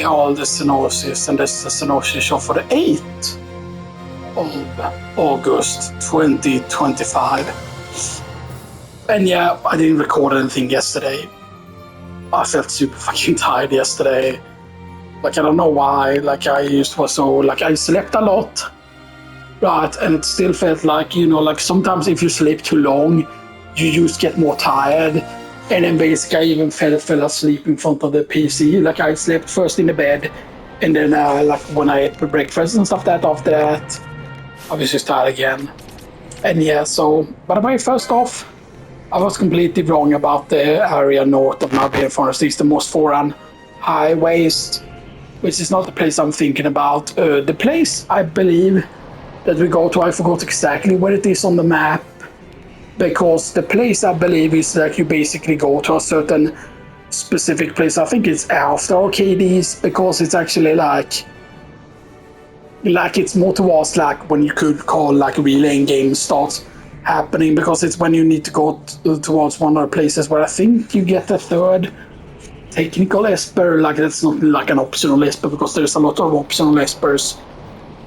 all the Xenoxis, and this is the Xenoxis show for the 8th of August 2025. And yeah, I didn't record anything yesterday. I felt super fucking tired yesterday. Like, I don't know why. Like, I slept a lot. Right, and it still felt like, like sometimes if you sleep too long, you just get more tired. And then basically I even fell asleep in front of the PC. Like, I slept first in the bed, and then like when I ate breakfast and stuff after that, I was just tired again. And yeah, so, by the way, first off, I was completely wrong about the area north of Nabir Forest. It's the most foreign highways, which is not the place I'm thinking about. The place, I believe, that we go to, I forgot exactly where it is on the map, because the place, I believe, is like you basically go to a certain specific place. I think it's after Archades, because it's actually like it's more towards like when you could call like real end game starts happening, because it's when you need to go towards one of the places where I think you get the third technical esper. Like, that's not like an optional esper, because there's a lot of optional espers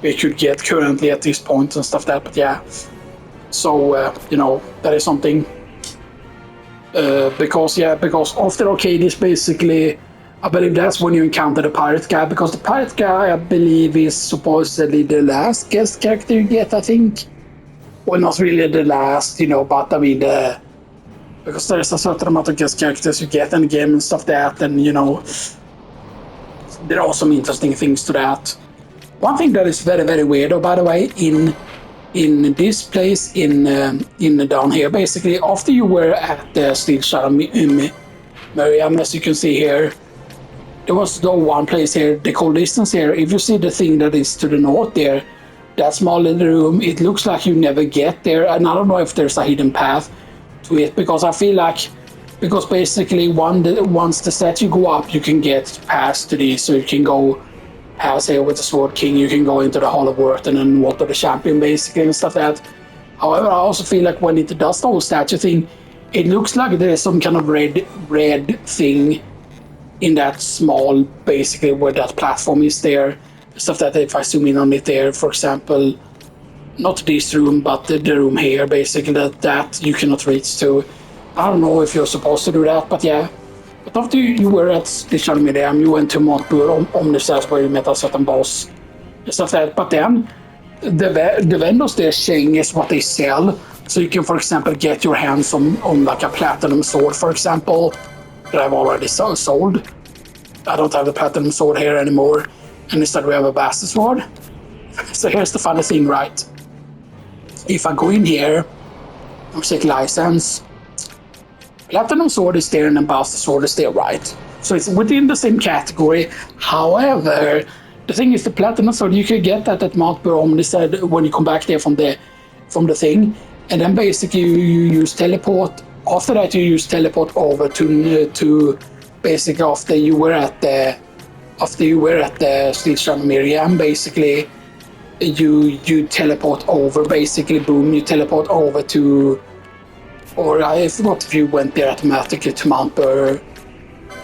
we could get currently at this point and stuff that. But yeah, so that is something, because after Arcade is basically, I believe that's when you encounter the pirate guy, because the pirate guy, I believe, is supposedly the last guest character you get, I think. Well, not really the last, but I mean, because there's a certain amount of guest characters you get in the game and stuff that, and there are some interesting things to that. One thing that is very, very weird, by the way, in this place in down here, basically, after you were at the Steel Shadow Miriam, as you can see here, there was no one place here, the cold distance here. If you see the thing that is to the north there, that small little room, it looks like you never get there, and I don't know if there's a hidden path to it, because I feel like, because basically once the statue go up, you can get past to this, so you can go past here with the Sword King, you can go into the Hall of Worth and then Water the Champion, basically, and stuff like that. However, I also feel like when it does the whole statue thing, it looks like there is some kind of red thing in that small, basically, where that platform is there. Stuff that if I zoom in on it there, for example, not this room, but the room here, basically, that you cannot reach to. I don't know if you're supposed to do that, but yeah. But after you were at the Shadow Museum, you went to Montpur Omniscience, where you met a certain boss and stuff like that. But then the vendors there changes what they sell. So you can, for example, get your hands on like a platinum sword, for example, that I've already sold. I don't have the platinum sword here anymore. And instead we have a bastard sword. So here's the funny thing, right? If I go in here and check license, platinum sword is there and then bastard sword is there, right? So it's within the same category. However, the thing is, the platinum sword, you could get that at Mount Burome, they said, when you come back there from the thing, and then basically you use teleport. After that, you use teleport over to basically after you were at the Steel Shadow Miriam, basically you teleport over, basically, boom, you teleport over to, or I forgot if you went there automatically to Mount Burr,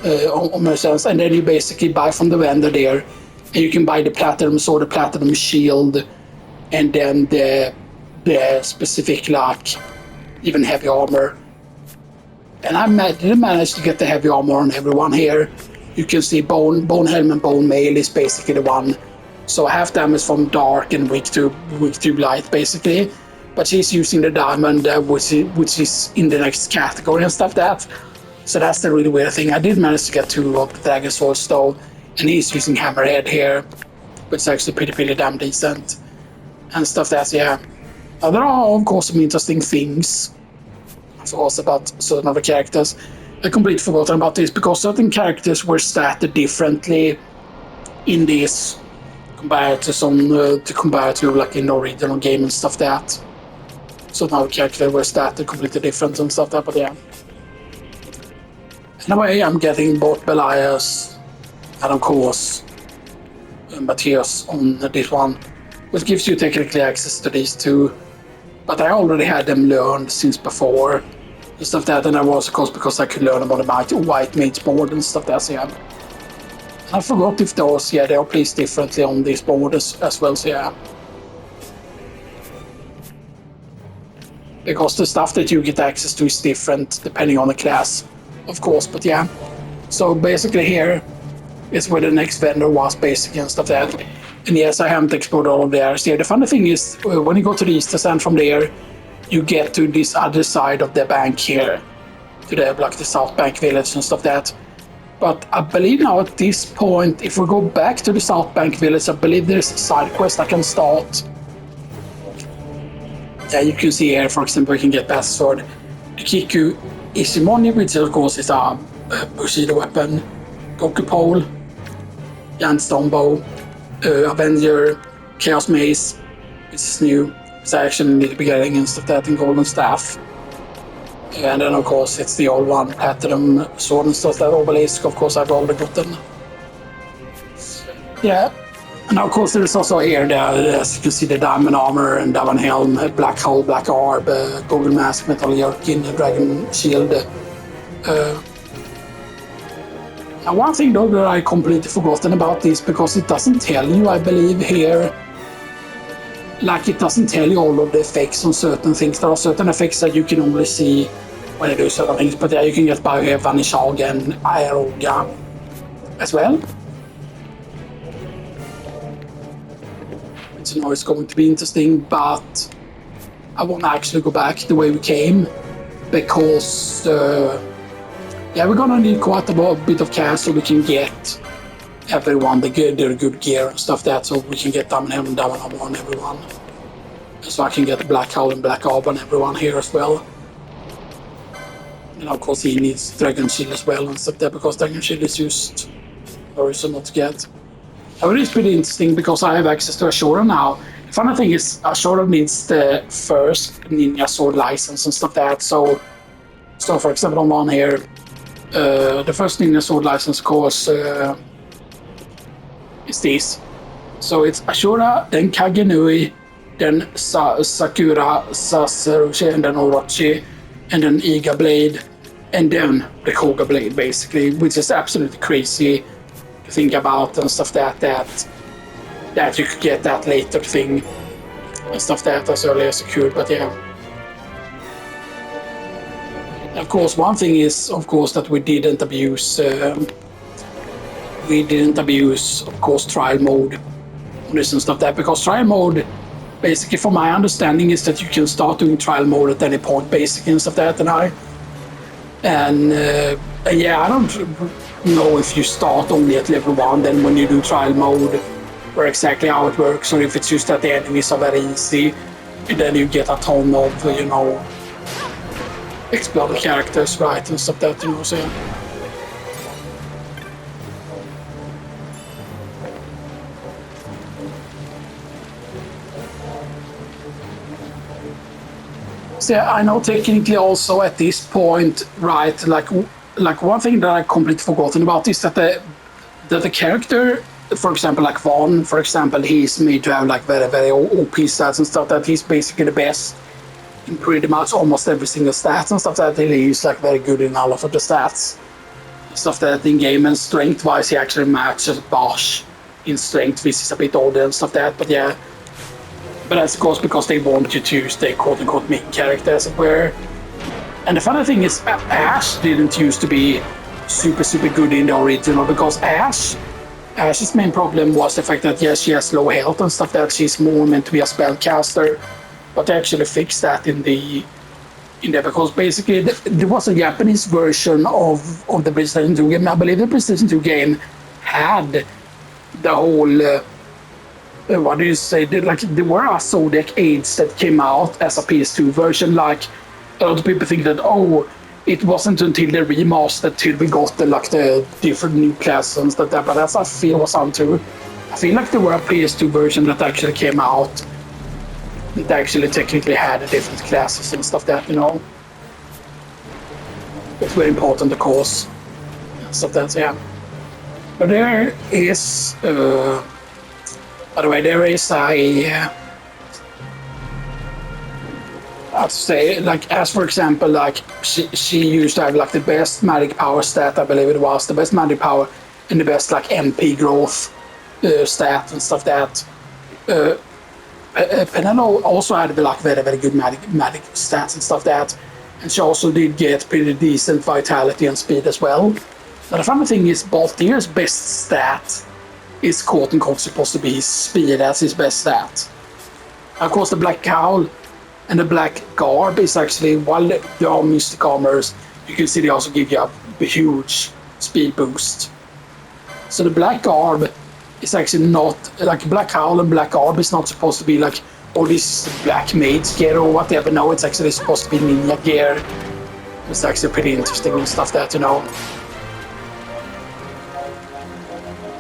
and then you basically buy from the vendor there, and you can buy the platinum sword, the platinum shield, and then the specific, like, even heavy armor. And I didn't manage to get the heavy armor on everyone here. You can see Bone Helm and Bone Mail is basically the one. So half damage from dark and weak to light, basically. But she's using the diamond, which is in the next category and stuff that. So that's the really weird thing. I did manage to get 2 of the dagger swords though, and he's using Hammerhead here, which is actually pretty damn decent and stuff that. Yeah. There are of course some interesting things. So also about certain other characters. I completely forgot about this, because certain characters were started differently in this compared to like in the original game and stuff that. So now the characters were started completely different and stuff that, but yeah. Anyway, I'm getting both Belias and of course Matthias on this one, which gives you technically access to these two. But I already had them learned since before. And stuff that, and I was, of course, because I could learn about the white mage board and stuff that, so yeah. I forgot if those, yeah, they are placed differently on these borders as well, so yeah. Because the stuff that you get access to is different depending on the class, of course, but yeah. So basically here is where the next vendor was, basically, and stuff like that. And yes, I haven't explored all of the areas here. The funny thing is, when you go to the east stand from there, you get to this other side of the bank here, to the, like, the South Bank village and stuff like that. But I believe now at this point, if we go back to the South Bank village, I believe there's a side quest I can start. Yeah, you can see here, for example, we can get Best Sword, the Kiku Ishimoni, which of course is a Bushido weapon, Goku Pole, Giant Stone Bow, Avenger, Chaos Mace, which is new. It's actually in the beginning and stuff like that, in Golden Staff. And then of course it's the old one, Platinum Sword and stuff like that, Obelisk, of course I've already gotten. Yeah. And of course there is also here, as you can see, the Diamond Armor and Diamond Helm, Black Hull, Black Orb, Golden Mask, Metal Jerkin, Dragon Shield. Now one thing though that I completely forgotten about this, because it doesn't tell you, I believe, here, like it doesn't tell you all of the effects on certain things. There are certain effects that you can only see when you do certain things, but yeah, you can get by here Vanishag and Aeroga as well. So now it's going to be interesting, but I want to actually go back the way we came, because yeah, we're gonna need quite a bit of cash so we can get everyone the good gear and stuff that, so we can get Diamond Helm and Diamond Armor on everyone. So I can get the Black Hull and Black Orb on everyone here as well. And of course he needs Dragon Shield as well and stuff there, because Dragon Shield is used or is not to get. But it's pretty interesting because I have access to Ashura now. The funny thing is, Ashura needs the first Ninja Sword license and stuff like that. So for example, on one here, the first Ninja Sword license, of course, is this. So it's Ashura, then Kagenui, then Sakura, Sasarushi, and then Orochi, and then Iga Blade, and then the Koga Blade, basically, which is absolutely crazy to think about and stuff that you could get that later thing and stuff that as early as you could, but yeah. Of course, one thing is, of course, that we didn't abuse, of course, trial mode on this and stuff that, because trial mode, basically, from my understanding, is that you can start doing trial mode at any point, basically, and stuff that, and yeah, I don't know if you start only at level 1, then when you do trial mode, or exactly how it works, or if it's just that the enemies are very easy, and then you get a ton of, you know, explode characters, right, and stuff that, you know, so yeah. So yeah, I know technically also at this point, right, like one thing that I completely forgotten about is that the character, for example, like Vaughn, for example, he's made to have like very OP stats and stuff, that he's basically the best in pretty much almost every single stat and stuff that he's like very good in all of the stats. Stuff that in game, and strength wise he actually matches Bosch in strength, which is a bit older and stuff that, but yeah. But that's of course because they want you to stay quote unquote main character as it were. And the funny thing is, Ash didn't used to be super good in the original, because Ash's main problem was the fact that yes, she has low health and stuff, that she's more meant to be a spellcaster, but they actually fixed that in there, because basically there was a Japanese version of the PlayStation 2 game. I believe the PlayStation 2 game had the whole what do you say? Like there were a Zodiac aids that came out as a PS2 version. Like a lot of people think that it wasn't until the remaster till we got the different new classes and stuff that. But that's I feel was untrue. I feel like there were a PS2 version that actually came out that actually technically had different classes and stuff that, you know. It's very important, of course. Stuff that, yeah. But there is. By the way, there is a, I'd say, like, as for example, like, she used to have, like, the best magic power stat, I believe it was, the best magic power and the best like MP growth stat and stuff that. Penelo also had like very good magic stats and stuff that, and she also did get pretty decent vitality and speed as well. But the funny thing is, Baltier's best stat is quote unquote supposed to be his speed as his best stat. Of course, the Black Cowl and the Black Garb is actually, while they are mystic armors, you can see they also give you a huge speed boost. So the Black Garb is actually not, like Black Cowl and Black Garb is not supposed to be like, oh, this is Black Mage gear or whatever. No, it's actually supposed to be Ninja gear. It's actually pretty interesting and stuff that, you know.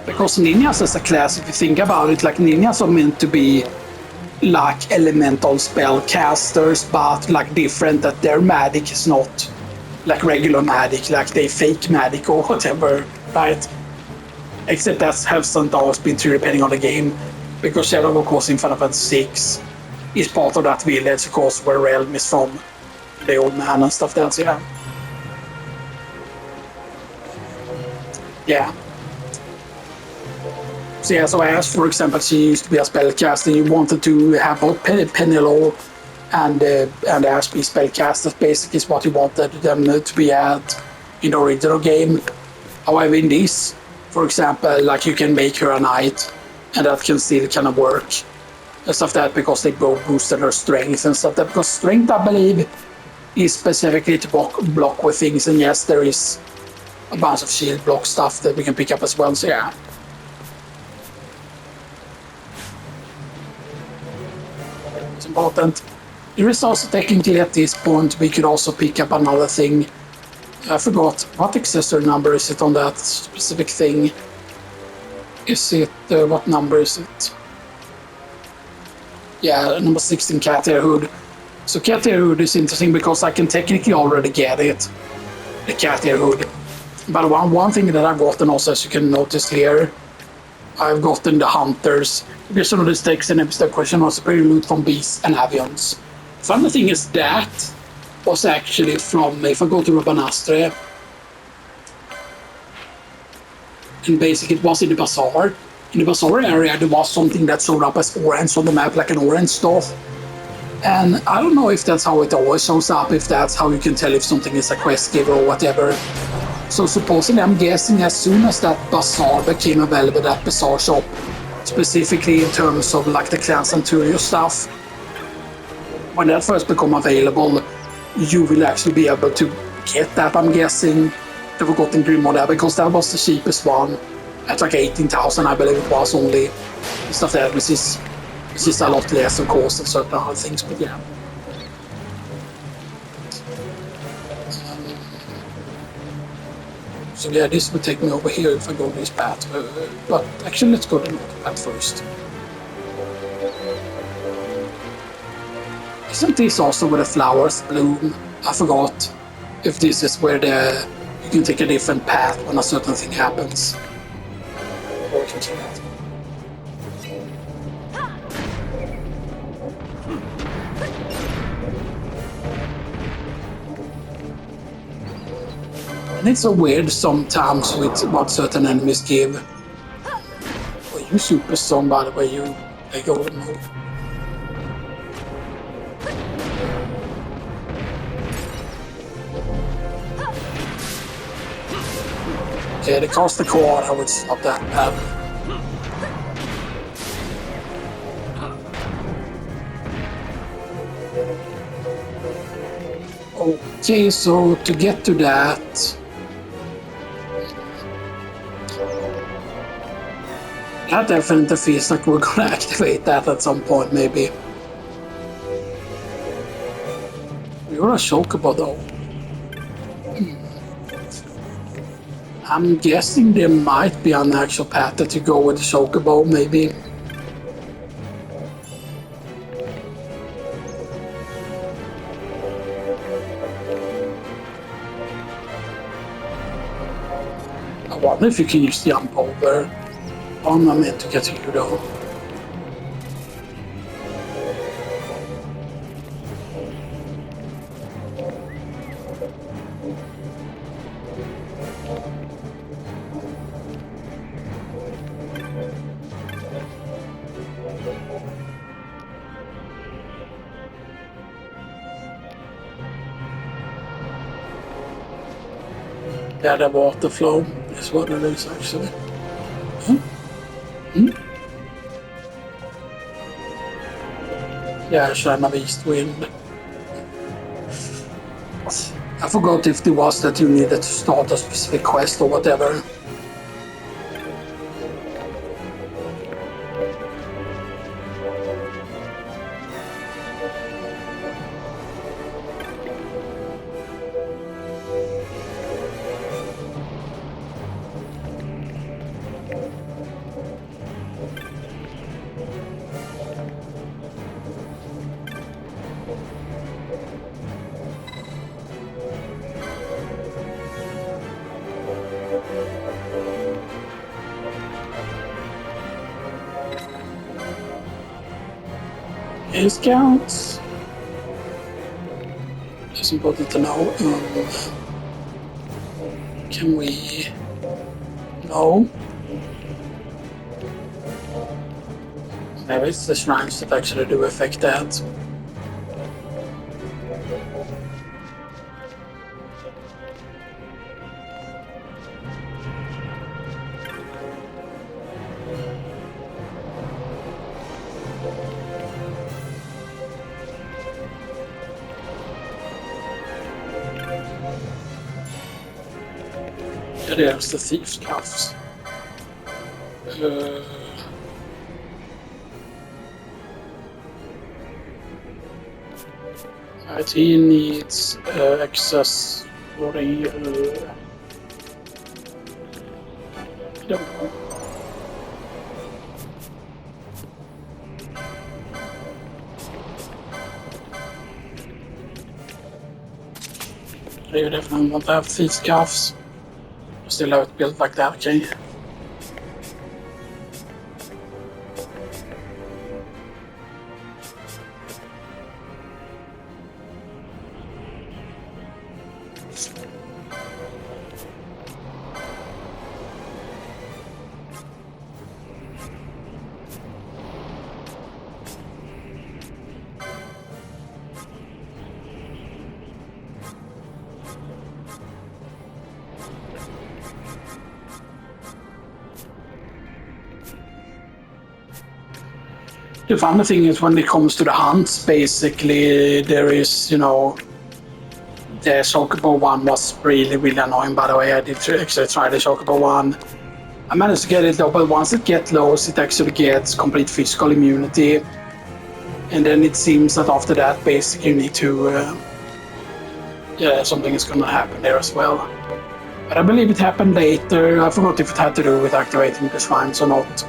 Because ninjas as a class, if you think about it, like ninjas are meant to be like elemental spellcasters, but like different, that their magic is not like regular magic, like they fake magic or whatever, right? Except that hasn't always been true depending on the game, because Shadow, of course, in Final Fantasy VI is part of that village, of course, where Realm is from, the old man and stuff. That's yeah. So yeah, so Ash, for example, she used to be a spellcaster. You wanted to have both Penelo and Ash be spellcasters. Basically, is what you wanted them to be at in the original game. However, in this, for example, like you can make her a knight, and that can still kind of work and stuff that, because they both boosted her strength and stuff that. Because strength, I believe, is specifically to block with things, and yes, there is a bunch of shield block stuff that we can pick up as well. So yeah. It's important. There is also technically at this point we could also pick up another thing. I forgot what accessory number is it on that specific thing. Is it what number is it? Yeah, number 16, Cat Hair Hood. So Cat Hair Hood is interesting because I can technically already get it, the Cat Hair Hood. But one thing that I've gotten also, as you can notice here, I've gotten the Hunters. Because some of this takes an episode question was superior loot from beasts and avians. Funny thing is that was actually from, if I go to Rabanastre, and basically it was in the bazaar. In the bazaar area there was something that showed up as orange on the map, like an orange stuff. And I don't know if that's how it always shows up, if that's how you can tell if something is a quest giver or whatever. So supposedly, I'm guessing as soon as that bazaar became available, that bazaar shop, specifically in terms of like the Clan Centurio stuff, when that first become available, you will actually be able to get that, I'm guessing, the Forgotten Grimoire there, because that was the cheapest one at like 18,000, I believe it was only, stuff there, which is a lot less, of course, than certain other things, but yeah. So yeah, this will take me over here if I go this path, but actually let's go the north path first. Isn't this also where the flowers bloom? I forgot if this is where you can take a different path when a certain thing happens. Or we can see that. And it's so weird sometimes with what certain enemies give. Oh, you super strong, by the way, you take over the move. Okay, they cast the core, I would stop that bad. Okay, so to get to that, that definitely feels like we're gonna activate that at some point, maybe. You're a Chocobo though. I'm guessing there might be an actual path that you go with the Chocobo, maybe. I wonder if you can just jump over. I'm not meant to get to you though. Yeah, the water flow is what it is actually. Hmm? Hmm? Yeah, China of East Wind. I forgot if it was that you needed to start a specific quest or whatever. Discounts. It's important to know. Can we? No. Maybe it's the shrines that actually do affect that. Yeah, there's the thief's cuffs. Right, he needs access for the. I don't know. You definitely want to have thief's cuffs. Still have it built like that, okay? The funny thing is when it comes to the hunts, basically there is, you know, the Chocobo one was really, really annoying, by the way. I did actually try the Chocobo one. I managed to get it low, but once it gets low, it actually gets complete physical immunity. And then it seems that after that, basically you need to, yeah, something is gonna happen there as well. But I believe it happened later. I forgot if it had to do with activating the shrines or not.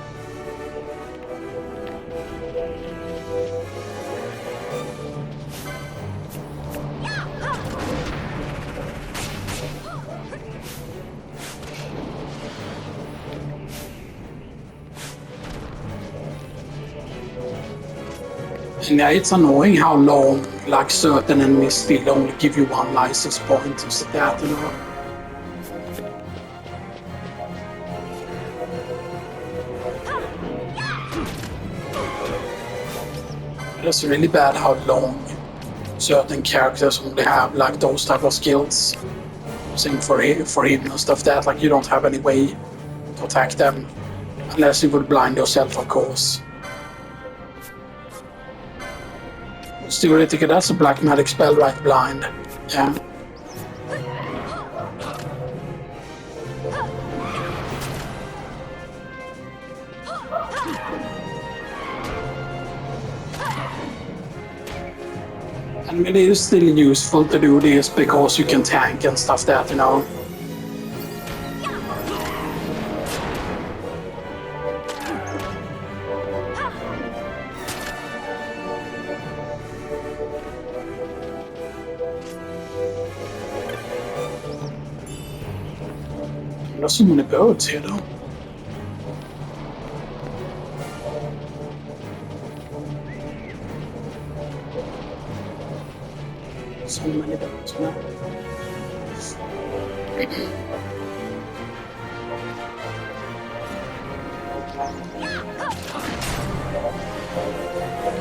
And yeah, it's annoying how long, like, certain enemies still only give you one license point, is that, you know? It's really bad how long certain characters only have, like, those type of skills. Same for him and stuff that, like, you don't have any way to attack them. Unless you would blind yourself, of course. Theoretically, that's a black magic spell, right? Blind. Yeah. I mean, it is still useful to do this because you can tank and stuff that, you know. There's so many birds here, though. So many birds now.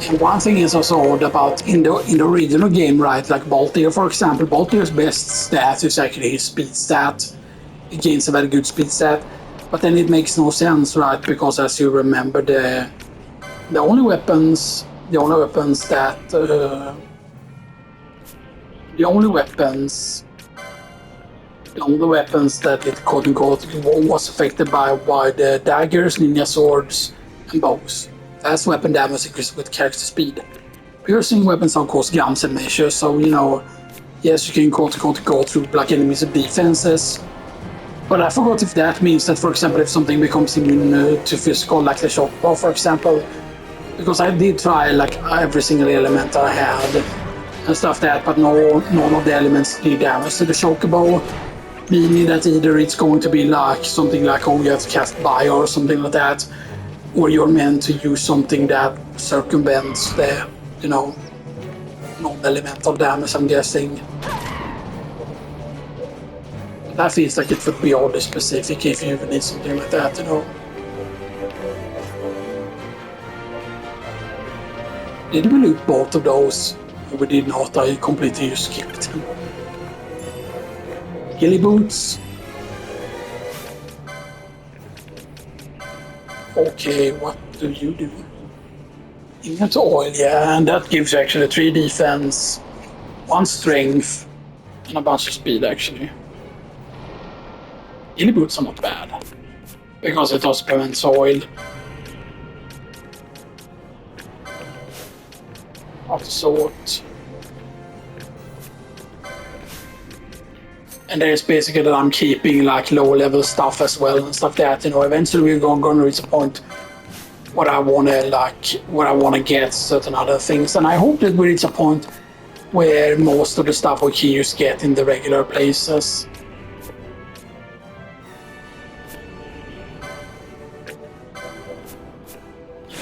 And one thing is also odd about in the original game, right? Like Boltier, for example, Boltier's best stat is actually his speed stat. it gains a very good speed stat. But then it makes no sense, right? Because as you remember, the only weapons that it quote unquote was affected by the daggers, ninja swords, and bows. Fast weapon damage increases with character speed. Piercing weapons are of course guns and measures, so you know, yes, you can quote unquote go through black enemies and defenses. But I forgot if that means that, for example, if something becomes immune to physical, like the shotbow, for example, because I did try like every single element I had and stuff that, but none of the elements did damage to the chocobo, meaning that either it's going to be like something like, oh, you have to cast bio or something like that, or you're meant to use something that circumvents the, you know, non-elemental damage, I'm guessing. That feels like it would be oddly specific if you even need something like that, you know. Did we loot both of those? We did not, I completely just skipped them. Ghillie boots. Okay, what do you do? Ingot oil, yeah, and that gives you actually 3 defense, 1 strength, and a bunch of speed actually. Ghillie boots are not bad, because it also prevents oil. Of the sort. And there's basically that I'm keeping like low level stuff as well and stuff that, you know, eventually we're going to reach a point where I wanna get certain other things, and I hope that we reach a point where most of the stuff we can just get in the regular places.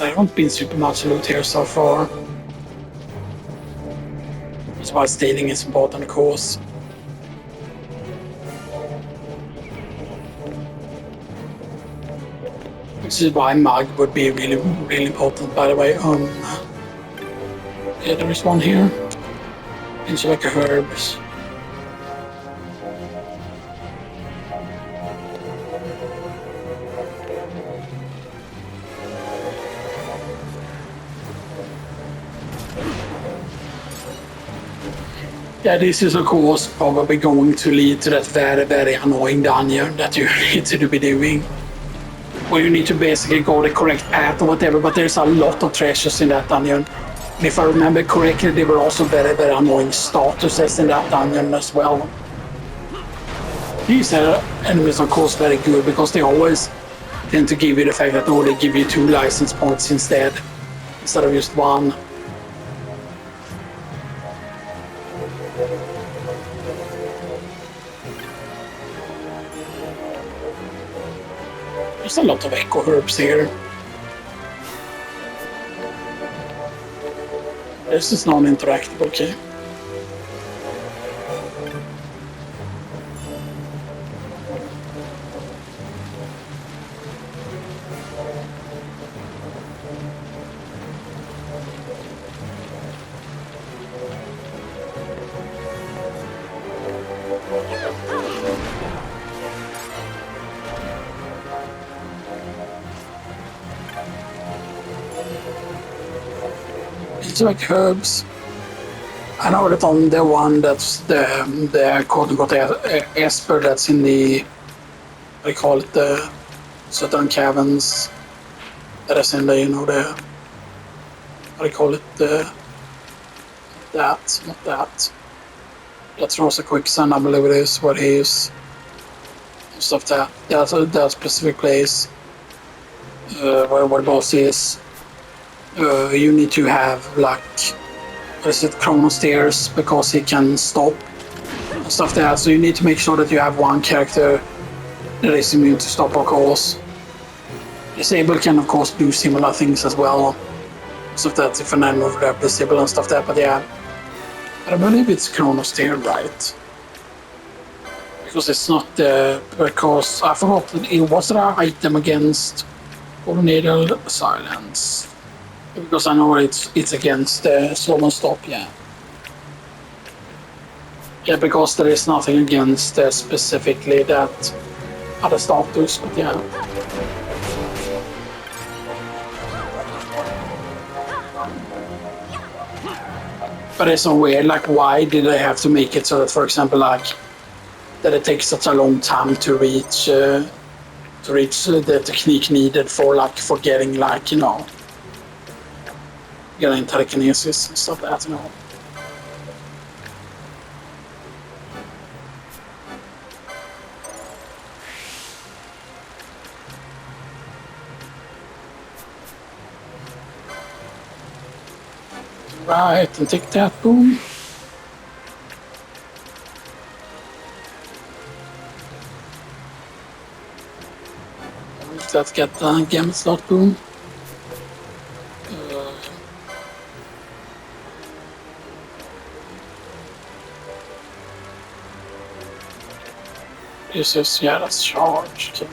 I haven't been super much loot here so far. That's why stealing is important, of course. Which is why mug would be really, really important, by the way. Yeah, there is one here. It's like herbs. Yeah, this is of course probably going to lead to that very, very annoying dungeon that you need to be doing. Where you need to basically go the correct path or whatever, but there's a lot of treasures in that dungeon. And if I remember correctly, there were also very, very annoying statuses in that dungeon as well. These enemies are of course very good because they always tend to give you the fact that they give you 2 license points instead of just 1. There's a lot of echo herbs here. This is non-interactive, okay. It's like herbs. I know that on the one that's the quote-unquote esper that's in the, what do you call it, the certain caverns that is in the, you know, the, what do you call it, the, that, not that. That's also quicksand, I believe it is, what he is. Stuff that's that specific place where the boss is. You need to have like, what is it, chrono stairs, because he can stop and stuff there. So you need to make sure that you have one character that is immune to stop, of course. Disable can of course do similar things as well. So that's if an enemy overlap disable and stuff there, but yeah. I believe it's chrono stair, right? Because it's not because I forgot it was an item against tornado silence. Because I know it's against slow and stop, yeah. Yeah, because there is nothing against specifically that other status, but yeah. But it's so weird, like why did they have to make it so that, for example, like that it takes such a long time to reach the technique needed for getting like, you know, getting telekinesis and stuff like that, you know. Right, and take that, boom. Let's get the game slot, boom. This is, yeah, that's charged.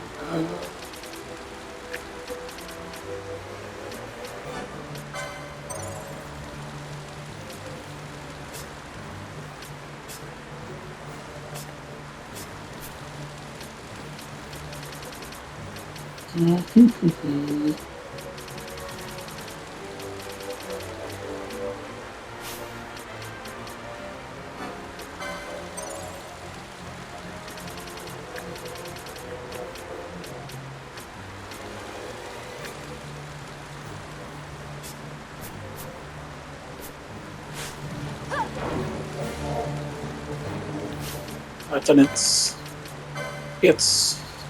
Right, and it's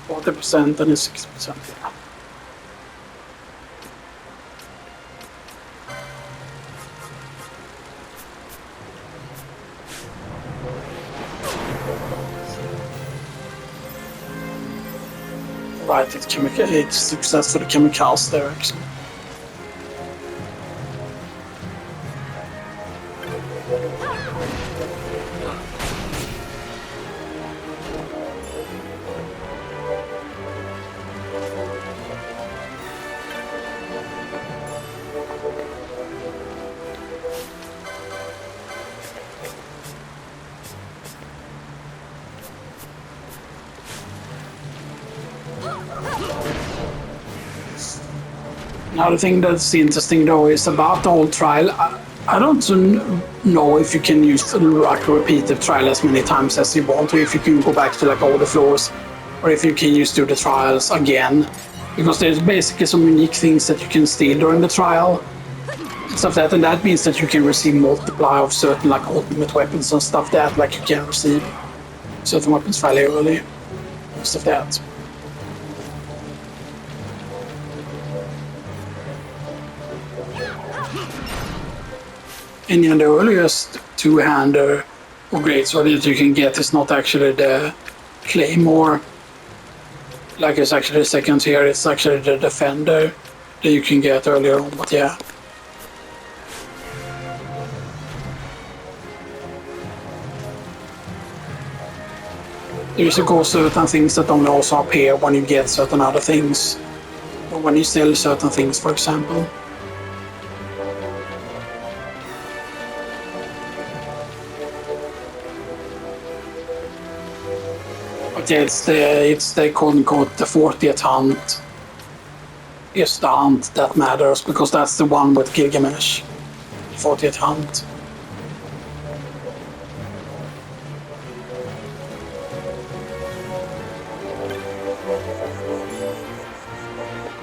40% and it's 60%. Yeah. Right, it's success for the chemicals there actually. Another thing that's interesting though is about the whole trial. I don't know if you can use like a repeated trial as many times as you want, or if you can go back to like all the floors, or if you can just do the trials again, because there's basically some unique things that you can steal during the trial, stuff that, and that means that you can receive multiply of certain like ultimate weapons and stuff that, like you can receive certain weapons fairly early, stuff that. And in the earliest two-hander or greatsword that you can get is not actually the Claymore, like it's actually the second tier, it's actually the Defender that you can get earlier on, but yeah. There's of course certain things that only also appear when you get certain other things, or when you sell certain things, for example. Yeah, it's the quote unquote the 40th hunt. It's the hunt that matters, because that's the one with Gilgamesh. 40th hunt.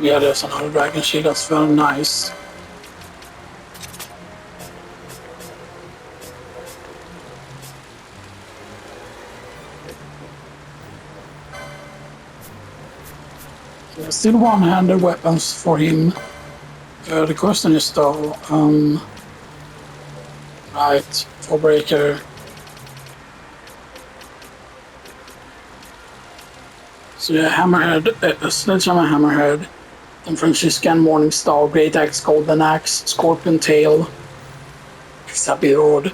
Yeah, there's another dragon shield, that's very nice. There's still one-handed weapons for him. The question is though, right, Forebreaker. So yeah, Hammerhead, Sledgehammer Hammerhead, then Franciscan Morning Star, Great Axe, Golden Axe, Scorpion Tail, Sabirod,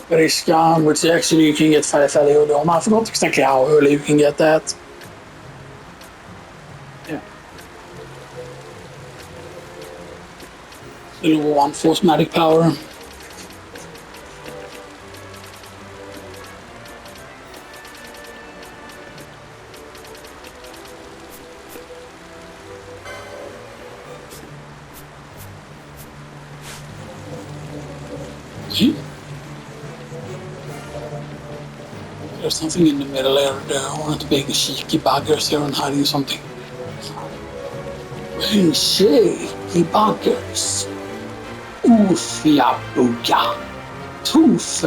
Berishka, which actually you can get fairly early on. I forgot exactly how early you can get that. Yeah. The level 1 Force Magic Power. There's something in the middle there. There aren't big cheeky buggers here and hiding something. Hey, cheeky buggers. Oof, la booga. Tooth.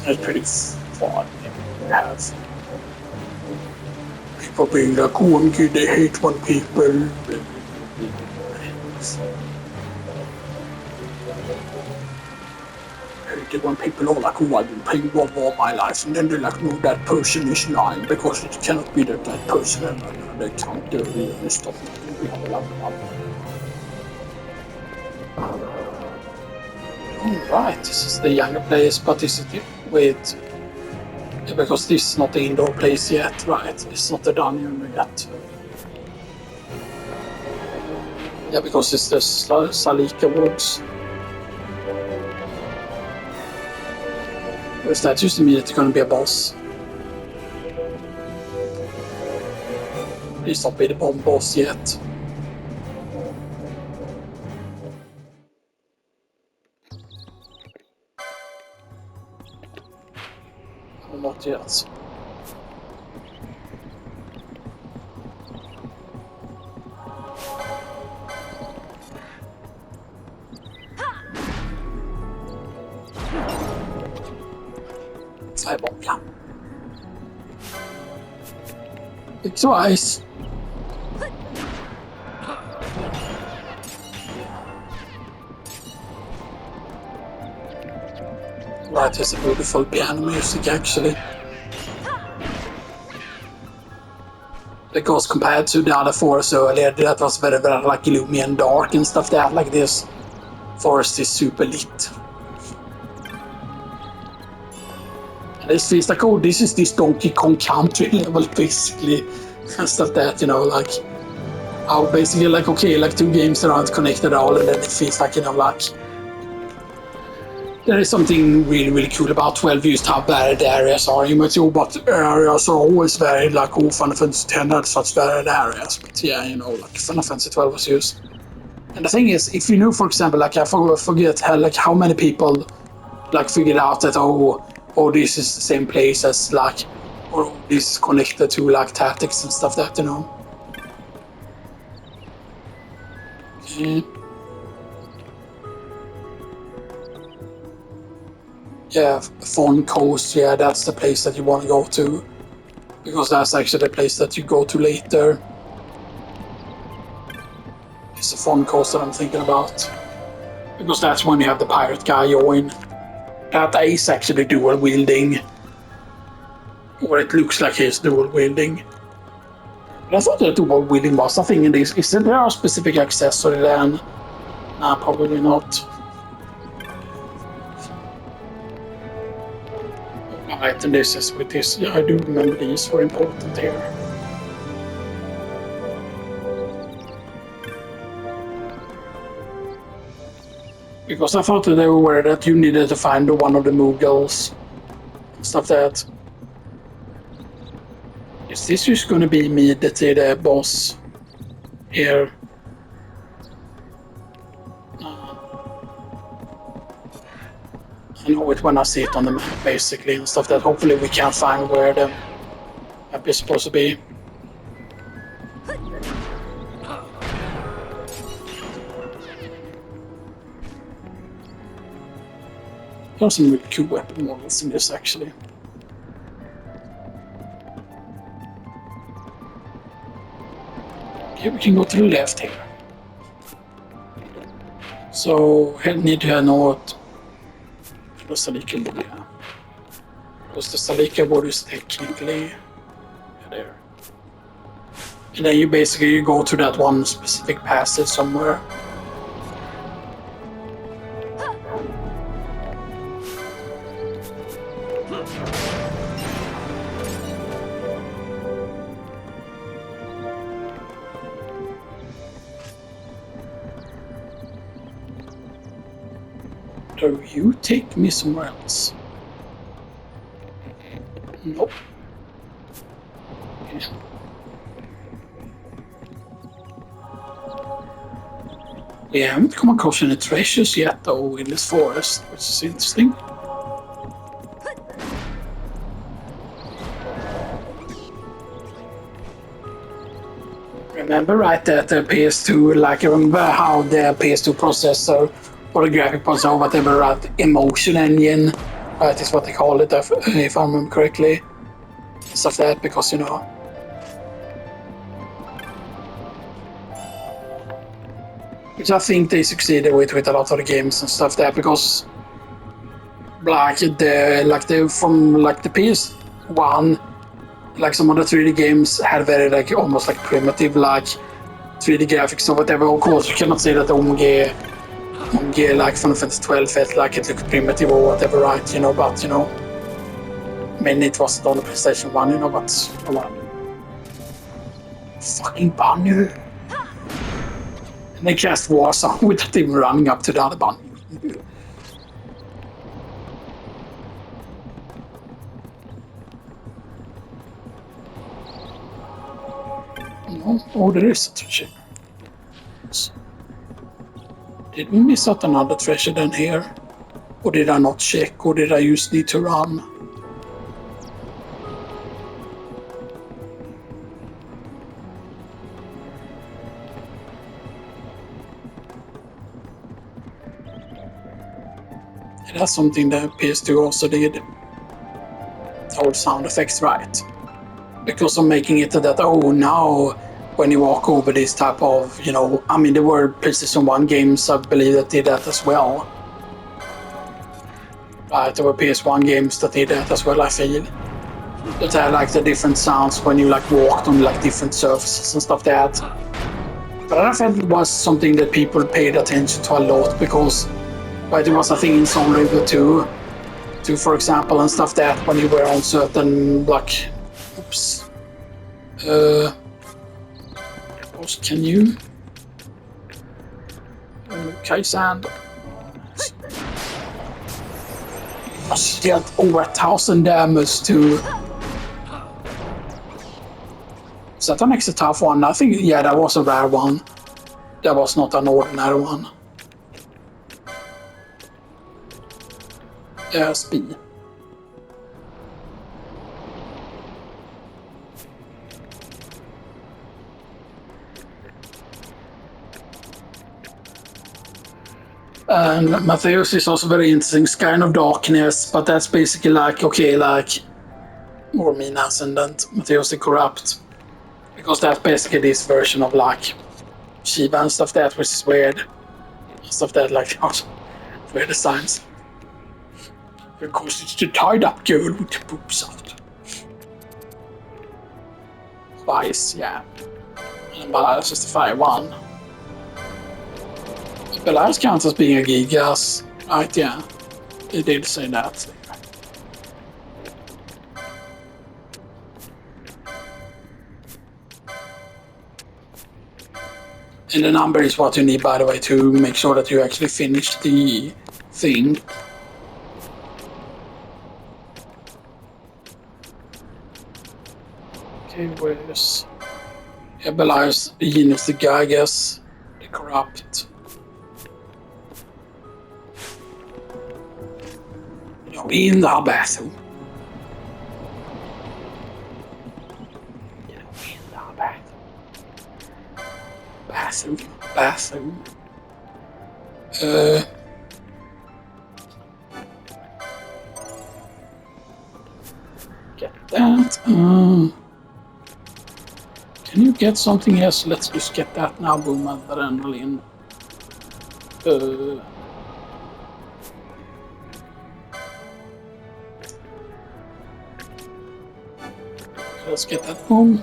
That's pretty fun. Have people being like, OMG, they hate when people. I hate it when people are like, oh, I've been playing WoW all my life, and then they're like, no, that person is lying because it cannot be that person, and they can't do it and stuff. Alright, this is the younger place, but is it with... Yeah, because this is not the indoor place yet, right? It's not the dungeon yet. Yeah, because it's the Salika Woods. Is that just immediately going to be a boss? Please not be the bomb boss yet. Not yet. Firebomb. It's twice. Right, it's a beautiful piano music actually. Because compared to the other forests earlier, that was very like gloomy and dark and stuff that, like this forest is super lit. And it feels like, oh, this is this Donkey Kong Country level basically. And stuff that, you know, like how basically like, okay, like two games that aren't connected at all, and then it feels like, you know, like there is something really cool about 12 used how varied areas are. You might say, oh, but areas are always varied, like, oh, Final Fantasy 10 had such varied areas. But yeah, you know, like Final Fantasy 12 was used. And the thing is, if you knew, for example, like I forget how many people like figured out that, oh, this is the same place as like, or this is connected to like tactics and stuff that, you know. Okay. Yeah, Fawn Coast, yeah, that's the place that you want to go to. Because that's actually the place that you go to later. It's the Fawn Coast that I'm thinking about. Because that's when you have the pirate guy join. That is actually dual wielding. Or it looks like he's dual wielding. But I thought that dual wielding was a thing in this. Is there a specific accessory then? Nah, probably not. Right, and this is with this. Yeah, I do remember these were important here. Because I thought that they were that you needed to find one of the Moogles. Stuff that. Is this just gonna be immediately the boss here? I know it when I see it on the map, basically, and stuff that hopefully we can find where the map is supposed to be. There are some really cool weapon models in this, actually. Okay, we can go to the left here. So, I need to head north. The Salika Wood, yeah. Because the Salika Wood is technically there. And then you basically go to that one specific passage somewhere. Do you take me somewhere else? Nope. Okay. We haven't come across any treasures yet, though, in this forest, which is interesting. Remember, right, that the PS2, like, remember how the PS2 processor, or the graphic processor, or whatever, right, emotion engine, right, is what they call it, if I remember correctly. Stuff like that, because, you know, which I think they succeeded with a lot of the games and stuff there, because like the PS1, like some of the 3D games had very like almost like primitive like 3D graphics or whatever. Of course, you cannot say that OMG like Final Fantasy 12 felt like it looked primitive or whatever, right? You know, but you know, I mean, it wasn't on the PlayStation 1, you know, but come on. Fucking bunny. And they cast Warzone without even running up to the other bunny. No, oh, there is a treasure. Did we miss out another treasure down here? Or did I not check? Or did I just need to run? That's something that PS2 also did. All sound effects right. Because of making it that, oh, now when you walk over this type of, you know, I mean, there were PlayStation 1 games, I believe, that did that as well. Right, there were PS1 games that did that as well, I feel. That had like the different sounds when you like walked on like different surfaces and stuff like that. But I felt it was something that people paid attention to a lot because, right, it was a thing in Soul River 2, for example, and stuff that when you were on certain like, oops. Can you? Okay, sand. Must dealt over 1,000 damage to. Is that an extra tough one? I think, yeah, that was a rare one. That was not an ordinary one. Speed. And Matthäus is also very interesting. Sky of Darkness, but that's basically like, okay, like, or mean Ascendant, Matthäus the Corrupt. Because that's basically this version of like Shiva and stuff that, which is weird. Stuff that, like, weird designs. Because it's the tied up girl with the boobs out. Vice, yeah. And Belias is the fire one. Belias counts as being a Gigas, right? Yeah, they did say that. And the number is what you need, by the way, to make sure that you actually finish the thing. Okay, where's... Yeah, Belias, Venus, the guy, I guess. The Corrupt. You're in the bathroom. You're in the bathroom. Bathroom. Get that. Can you get something else? Let's just get that now, boom, adrenaline. Let's get that boom.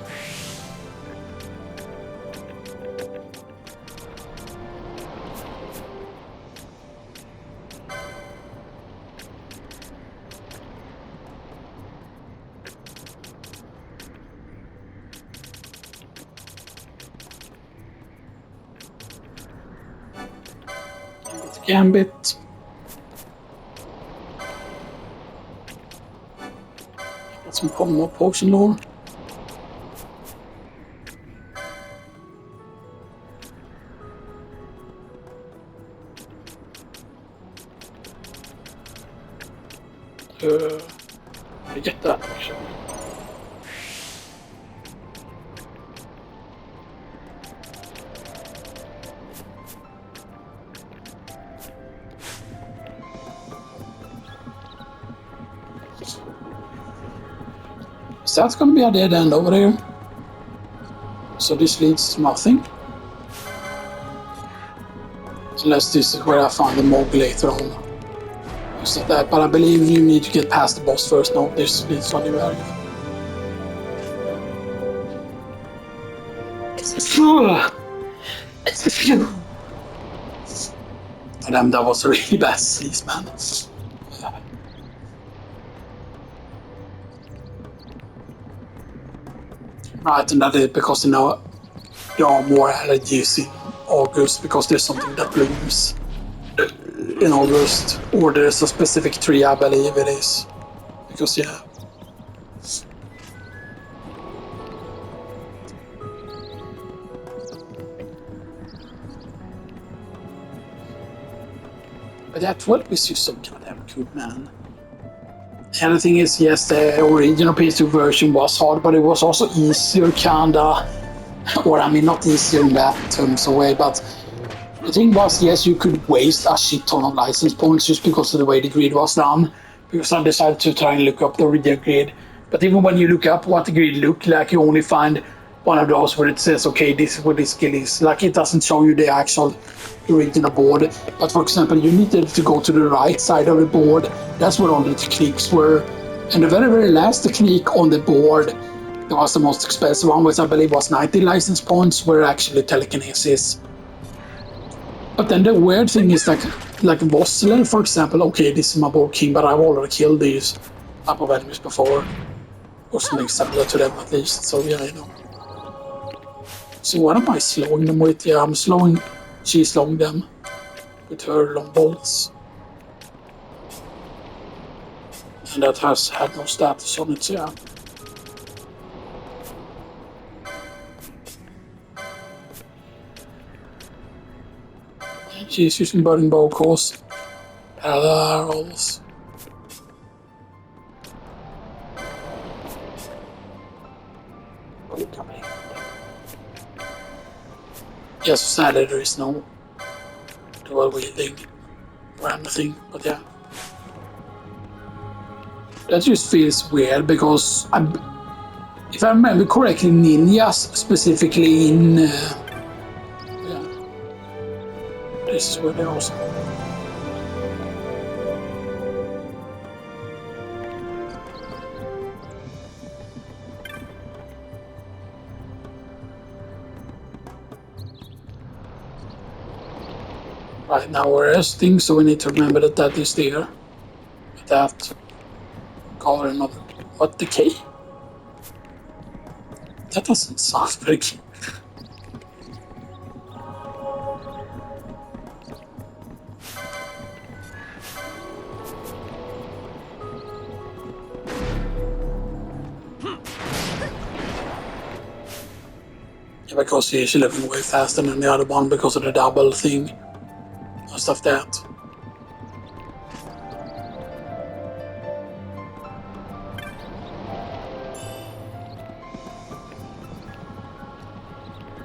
Gambit. Got some more potion lore. I get that actually. So that's gonna be a dead end over there. So this leads to nothing. Unless this is where I find the Mog later on. So that, but I believe you need to get past the boss first. No, this leads on the area. Damn, that was a really bad sneeze, man. Right, and that is because there are more allergies in August because there's something that blooms in August, or there's a specific tree, I believe it is. Because, yeah. But that 12 is just so goddamn good, man. And the thing is, yes, the original PS2 version was hard, but it was also easier, kinda. Or, I mean, not easier in that terms of way, but the thing was, yes, you could waste a shit ton of license points just because of the way the grid was done. Because I decided to try and look up the original grid. But even when you look up what the grid looked like, you only find one of those where it says, okay, this is what this skill is. Like, it doesn't show you the actual original board. But for example, you needed to go to the right side of the board. That's where all the techniques were. And the very last technique on the board, that was the most expensive one, which I believe was 90 license points, were actually telekinesis. But then the weird thing is like Vossler, for example, okay, this is my board king, but I've already killed these type of enemies before. Or something similar to them at least, so yeah, you know. So what am I slowing them with? Yeah, she's slowing them with her long bolts. And that has had no status on it, yeah. She's using burning bow course. Arrows. Yes, sadly there is no dual wielding or anything, but yeah. That just feels weird because if I remember correctly, ninjas specifically in yeah, this is where they're also. Right now we're resting, so we need to remember that that is there. That color and not what the K? That doesn't sound very clear. Yeah, because he's living way faster than the other one because of the double thing. Stuff that.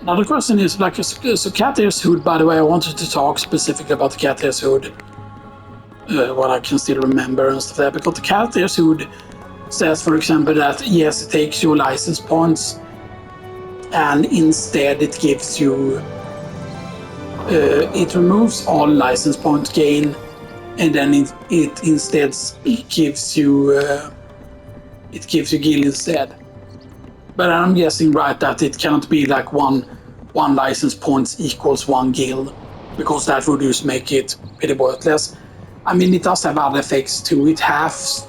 Now the question is, like, so Cat Ears Hood, by the way, I wanted to talk specifically about the Cat Ears Hood. What I can still remember and stuff like that, because the Cat Ears Hood says, for example, that yes, it takes your license points and instead it gives you it removes all license point gain, and then it instead gives you gil instead. But I'm guessing right that it can't be like one license points equals 1 gil, because that would just make it pretty worthless. I mean, it does have other effects too. It has.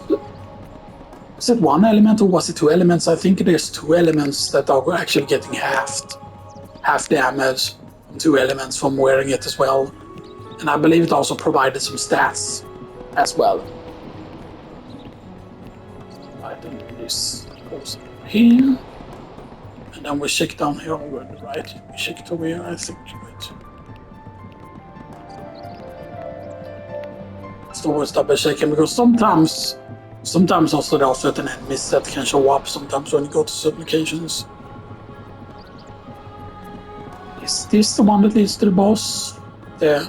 Is it 1 element or was it 2 elements? I think there's 2 elements that are actually getting half damage. 2 elements from wearing it as well, and I believe it also provided some stats as well. Right, and this goes here, and then we check down here over the right. We check it over here, I think. Right. It's always double checking because sometimes Sometimes also there are certain enemies that can show up sometimes when you go to certain locations. Is this the one that leads to the boss? There.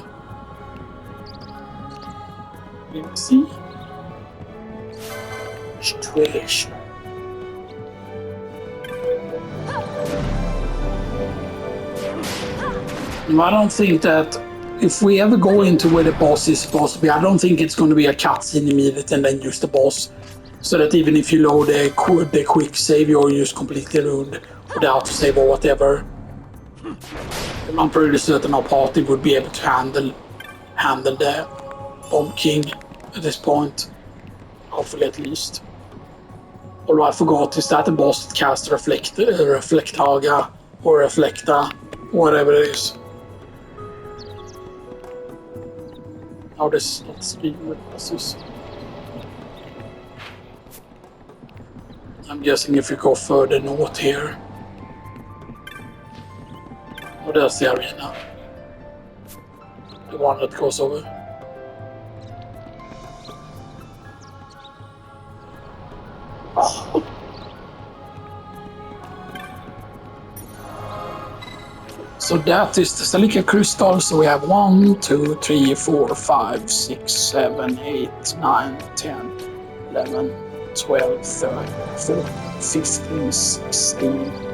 Let's see. Situation. No, I don't think that if we ever go into where the boss is supposed to be, I don't think it's going to be a cutscene immediately and then use the boss. So that even if you load the quick save, you're just completely ruined without to save or whatever. I'm pretty certain our party would be able to handle the Bomb King at this point. Hopefully at least. Although I forgot, is that the boss that casts Reflectaga or Reflecta, whatever it is. How does not speak with bosses? I'm guessing if you go further north here. Oh, there's the arena. The one that goes over. Oh. So that is the Silica Crystal. So we have 1, 2, 3, 4, 5, 6, 7, 8, 9, 10, 11, 12, 13, 14, 15, 16.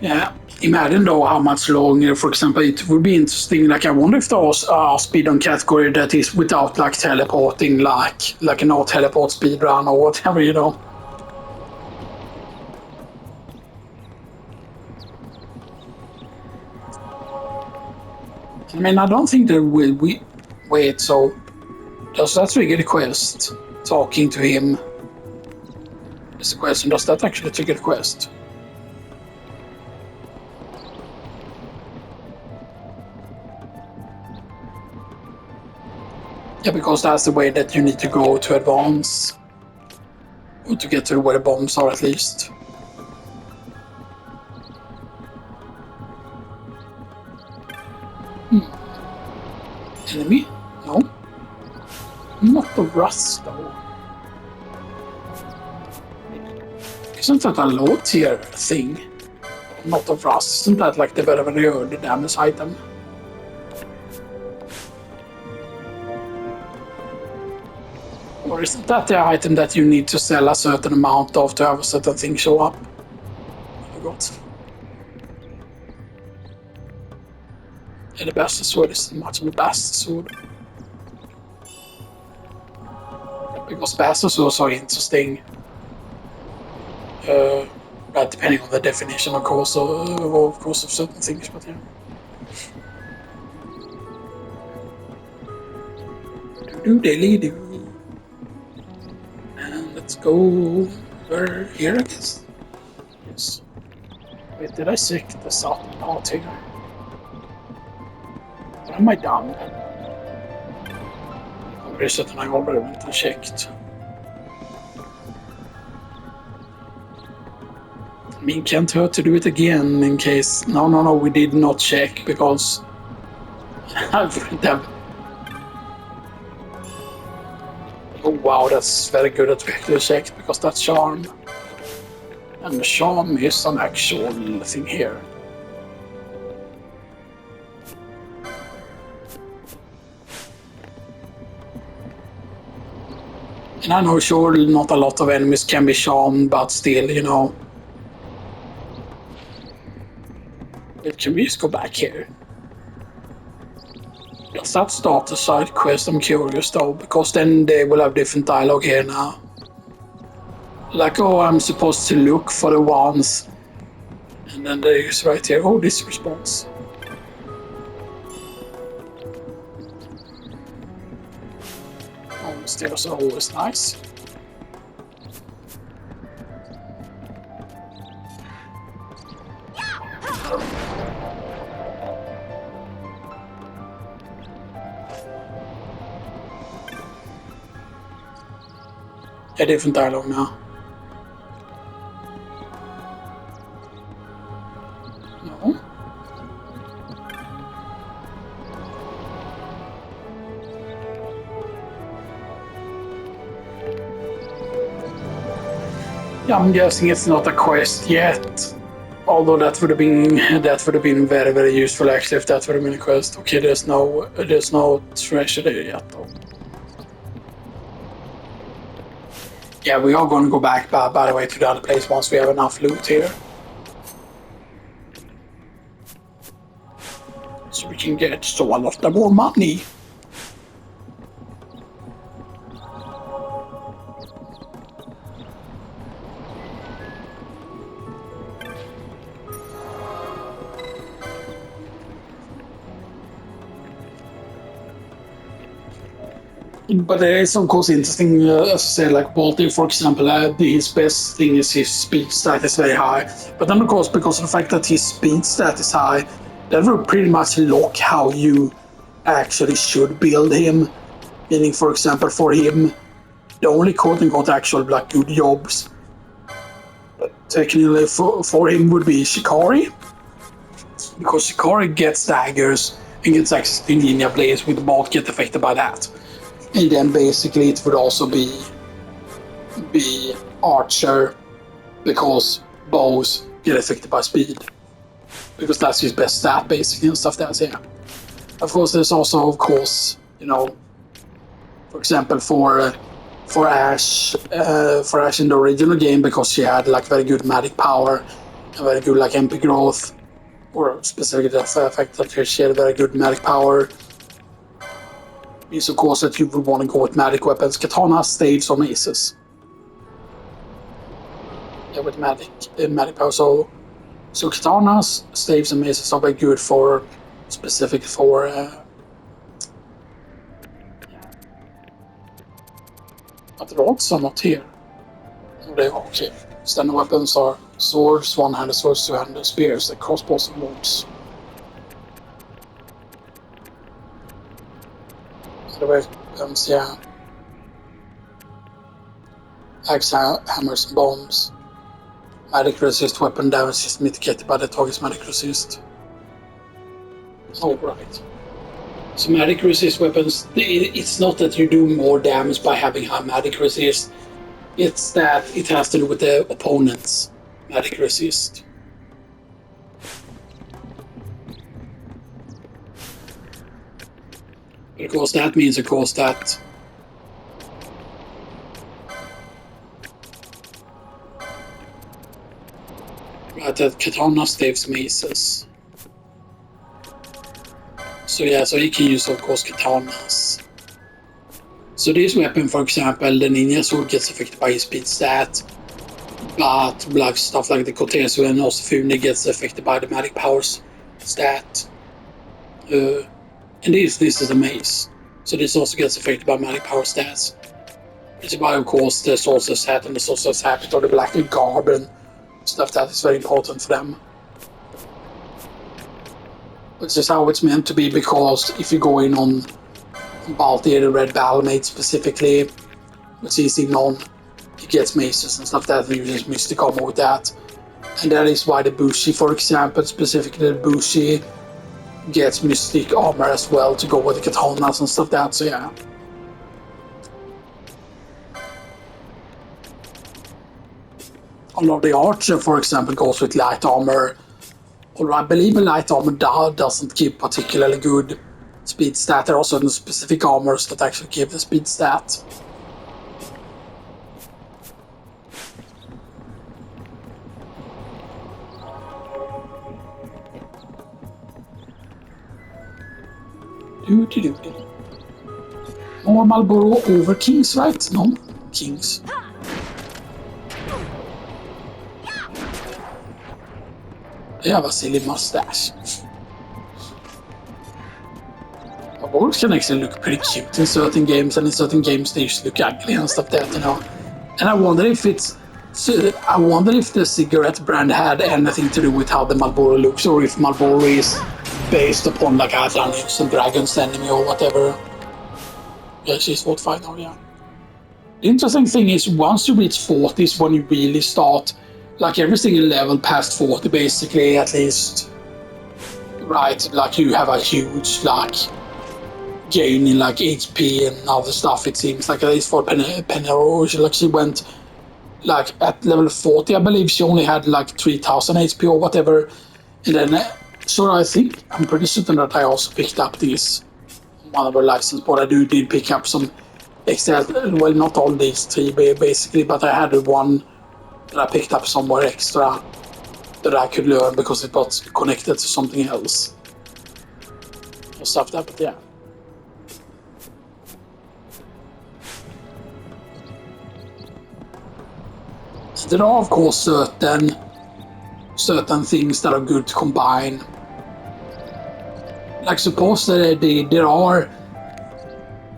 Yeah, imagine though how much longer, for example, it would be interesting. Like, I wonder if there was a speedrun category that is without like teleporting, like a no teleport speedrun or whatever, you know. I mean, I don't think there will be. Wait, so does that trigger the quest? Talking to him is the question. Does that actually trigger the quest? Yeah, because that's the way that you need to go to advance. Or to get to where the bombs are, at least. Enemy? No. Not the rust, though. Isn't that a low tier thing? Not of rust. Isn't that like the very early damage item? Or isn't that the item that you need to sell a certain amount of to have a certain thing show up? I forgot. Yeah, the best sword is much of the best sword. Because best swords are interesting. But depending on the definition, of course, of certain things, but yeah. Do. And let's go over here, I guess. Yes. Wait, did I check the southern part here? What am I done? I'm pretty certain I already went and checked. I mean, can't hurt to do it again in case. No, we did not check because I wouldn't have. Oh wow, that's very good that we actually checked because that's charm. And the charm is an actual thing here. And I know sure not a lot of enemies can be charmed, but still, you know. Can we just go back here? Does that start a side quest? I'm curious though, because then they will have different dialogue here now. Like, oh, I'm supposed to look for the ones. And then there is right here, oh, this response. Oh, stairs are always nice. A different dialogue now. No. I'm guessing it's not a quest yet. Although that would have been very, very useful actually if that would have been a quest. Okay, there's no treasure there yet though. Yeah, we are going to go back by the way to the other place once we have enough loot here. So we can get so a lot more money. But it is of course interesting, as I said, like Baltic, for example, his best thing is his speed stat is very high. But then of course, because of the fact that his speed stat is high, that will pretty much lock how you actually should build him. Meaning, for example, for him, the only quote-unquote actual like good jobs technically for him would be Shikari. Because Shikari gets daggers and gets access to ninja blades with both get affected by that. And then basically it would also be Archer because bows get affected by speed. Because that's his best stat basically and stuff that's yeah. Of course there's also of course, you know, for example for Ash in the original game because she had like very good magic power and very good like MP growth, or specifically the fact that she had very good magic power. Means of course that you would want to go with magic weapons, katanas, staves, or maces. Yeah, with magic power. So katanas, staves, and maces are very good for specific for. But the rods are not here. They are okay. Standard weapons are swords, one-handed swords, two-handed spears, and crossbows and swords. The weapons, yeah. Axe, hammers, and bombs. Magic resist weapon damage is mitigated by the target's magic resist. Alright. So magic resist weapons, it's not that you do more damage by having high magic resist, it's that it has to do with the opponent's magic resist. Of course, that means, of course, that that katana staves maces. So yeah, so he can use, of course, katanas. So this weapon, for example, the ninja sword gets affected by his speed stat, but like stuff like the Kotesu and Osafune gets affected by the magic powers stat. And this is a mace, so this also gets affected by magic power stats. It's why, of course, the sorcerer's hat and the sorcerer's habit or the black garb and stuff that is very important for them. Which is how it's meant to be, because if you go in on Balti, the red Balamate specifically, which is in on, he gets maces and stuff that uses mystic armor with that. And that is why the Bushi, for example, specifically the Bushi, gets mystic armor as well to go with the katanas and stuff that, so yeah. Although the Archer, for example, goes with light armor. Although I believe a light armor doesn't give particularly good speed stat. There are also specific armors that actually give the speed stat. More Marlboro over Kings, right? No, Kings. They have a silly mustache. Marlboros can actually look pretty cute in certain games, and in certain games they usually look ugly and stuff like that, you know. And I wonder if the cigarette brand had anything to do with how the Marlboro looks, or if Marlboro is based upon like Dungeons and Dragons enemy or whatever. Yeah, she's 45 now, yeah. The interesting thing is, once you reach 40 is when you really start, like every single level past 40 basically, at least, right, like you have a huge like gain in like HP and other stuff, it seems like, at least for Penero, like she went like at level 40, I believe she only had like 3000 HP or whatever. And then, so I'm pretty certain that I also picked up these one of our license, but I did pick up some extra, well, not all these three basically, but I had one that I picked up somewhere extra that I could learn because it was connected to something else. Or stuff like that, but yeah. There are, of course, certain things that are good to combine. Like suppose that there are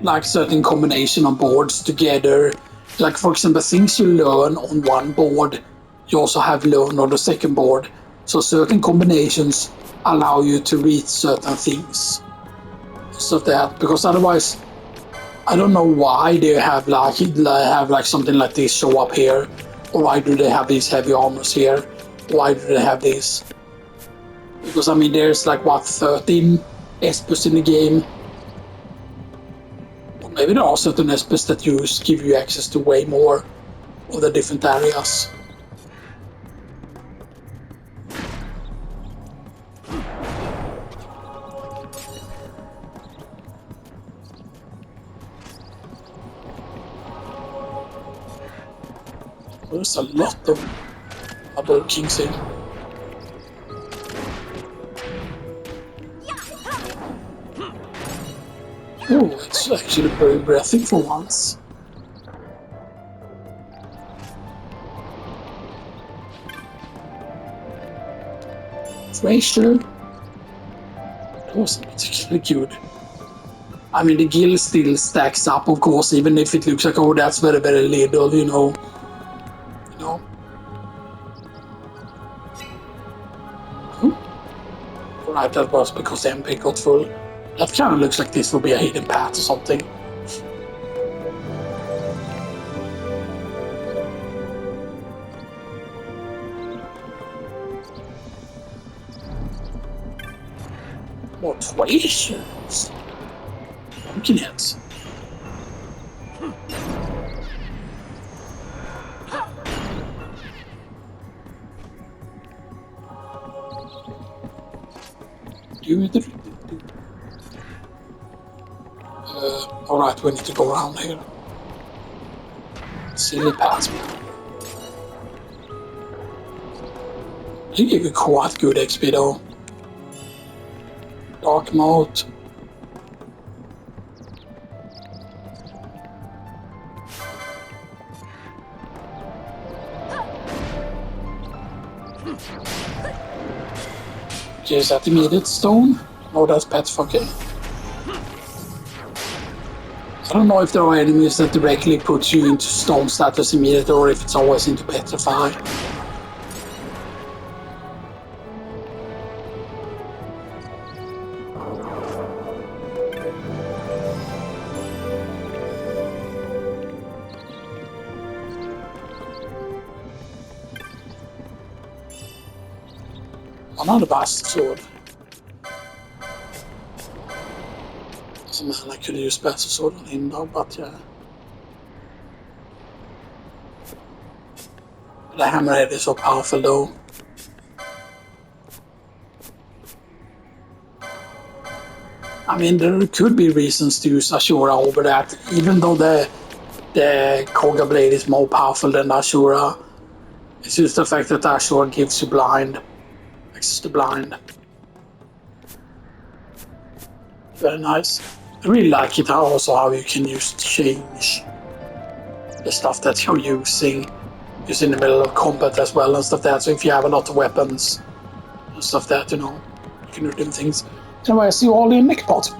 like certain combination of boards together. Like for example, things you learn on one board, you also have learned on the second board. So certain combinations allow you to reach certain things. So that, because otherwise, I don't know why they have like something like this show up here, or why do they have these heavy armors here? Why do they have this? Because I mean, there's like what 13 espers in the game. Or maybe there are certain espers that give you access to way more of the different areas. There's a lot of double kings here. Oh, it's actually very breathing for once. Fraser. That wasn't particularly good. I mean, the guild still stacks up, of course, even if it looks like, oh, that's very, very little, you know. Right, that was because the MP got full. That kind of looks like this will be a hidden path or something. More treasures. Pumpkin heads. Alright, we need to go around here. Silly pass. They give you quite good XP though. Dark mode. Okay, is that immediate stone? No, that's petrifying. I don't know if there are enemies that directly put you into stone status immediately or if it's always into petrify. Another bastard sword. Man, I could use better sword on him though, but yeah. The hammerhead is so powerful though. I mean, there could be reasons to use Ashura over that, even though the Koga blade is more powerful than Ashura. It's just the fact that Ashura gives you access to blind. Very nice. I really like it also how you can change the stuff that you're using just in the middle of combat as well and stuff that. So if you have a lot of weapons and stuff that, you know, you can do different things. Anyway, I see you all in next part.